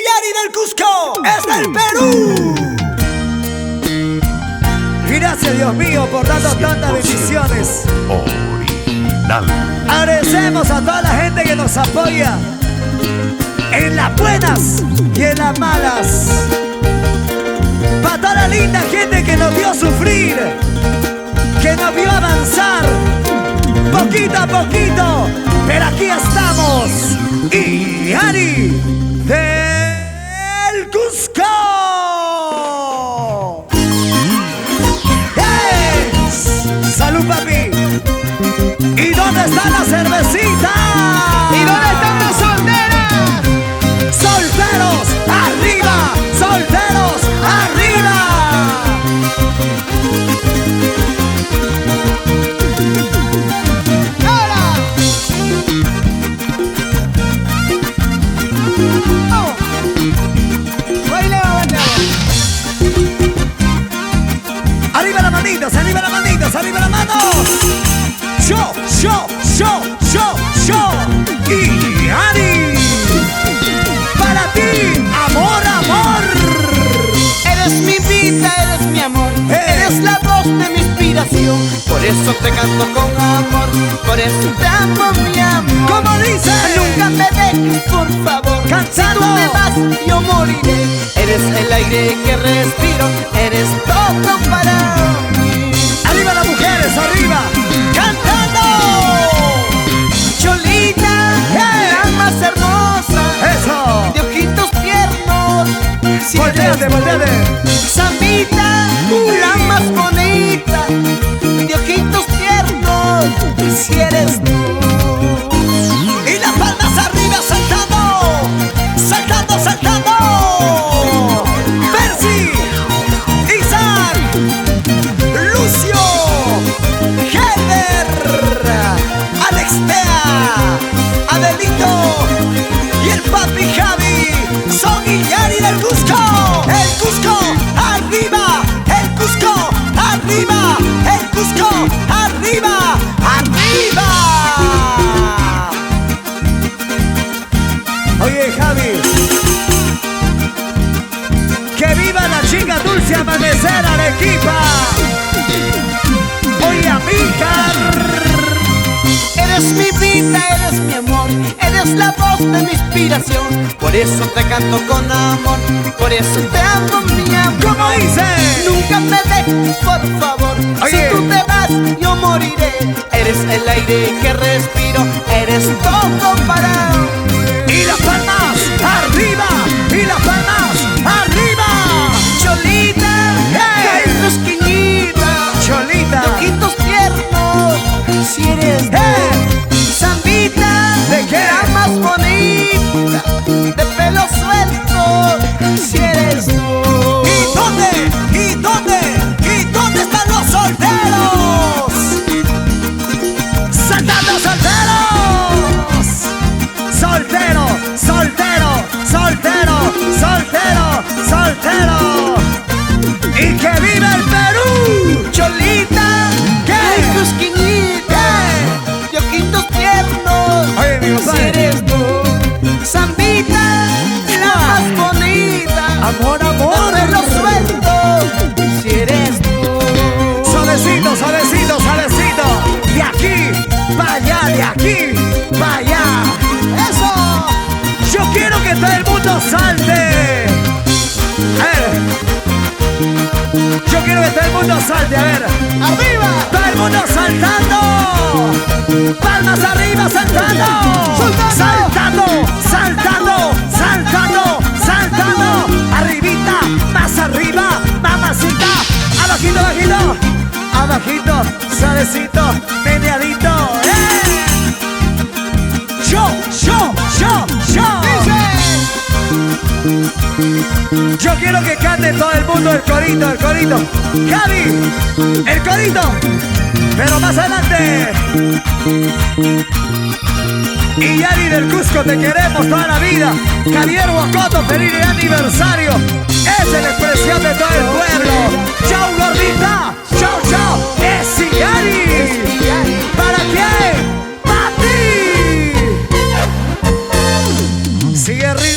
Yari del Cusco es del Perú. Gracias, Dios mío, por darnos tantas bendiciones. Original. Agradecemos a toda la gente que nos apoya en las buenas y en las malas. Para toda la linda gente que nos vio sufrir, que nos vio avanzar poquito a poquito, pero aquí estamos. Y Yari del Cusco. ¡Salud, papi! ¿Y dónde está la cervecita? ¿Y dónde están las solteras? ¡Solteros arriba! ¡Solteros arriba! ¡Ahora! ¡Oh! ¡Baile, banda! ¡Arriba las manitas! ¡Arriba las manitas! ¡Arriba las manos! ¡Yo! ¡Y Yari! ¡Para ti! ¡Amor, amor! Eres mi vida, eres mi amor. Eres la voz de mi inspiración. Por eso te canto con amor. Por eso te amo, mi amor. ¿Cómo dice? Nunca me dejes, por favor. Cantando. Si tú te vas, yo moriré. Eres el aire que respiro. Eres todo para mí. ¡Arriba las mujeres! ¡Arriba! ¡Cantando! Cholita, la más hermosa. ¡Eso! De ojitos tiernos. Si ¡Volteate, eres volteate! Zambita, la más bonita. De ojitos tiernos. Si eres tú. ¡Y las palmas arriba saltando! ¡Saltando, saltando! ¡Percy! ¡Isaac! ¡Lucio! ¡Heber! ¡Alextea! ¡Adelito! ¡Y el papi Javi! ¡Son y Yari del Cusco! ¡El Cusco arriba! ¡El Cusco arriba! ¡El Cusco arriba! ¡Arriba! Oye, Javi, que viva la chica dulce amanecer Arequipa. Oye, amiga, Eres mi vida, eres mi amor. Eres la voz de mi inspiración. Por eso te canto con amor. Por eso te amo, mi amor. ¿cómo dice? Nunca me dejes, por favor. Oye. Si tú te vas, yo moriré. Eres el aire que respiro. Eres todo para mí. Y las palmas arriba, y las palmas arriba. Cholita, ¡Hey! rosquillita, Cholita, de ojitos tiernos. Si eres Zambita, ¿de qué? la más bonita, de pelo suelto. Si eres tú. ¿y dónde? ¿Y dónde? ¿Y dónde están los solteros? ¡Saltando solteros! ¡Soltero, soltero, soltero, soltero, soltero! ¡Y que viva el Perú! Cholita, ¿Qué? rosquillita, de ojitos tiernos. Oye, mi Si compadre. eres tú. Zambita, la más bonita, ¡Amor, amor! de pelo suelto. Si eres tú. Suavecito, suavecito, suavecito. De aquí para allá, de aquí para allá. ¡Eso! Yo quiero que todo el mundo salte. A ver. Yo quiero que todo el mundo salte, a ver. ¡Arriba! Todo el mundo saltando. Palmas arriba, saltando. Saltando, saltando, saltando, saltando. Arribita, más arriba, mamacita. Abajito, abajito. Abajito, suavecito, meneadito. Yo. Yo quiero que cante todo el mundo el corito, el corito. Javi, el corito. Pero más adelante. Y Yari del Cusco, te queremos toda la vida. Javier Huacoto, feliz aniversario. Es la expresión de todo el pueblo. Chau, gordita. Chau, chau. Es Yari.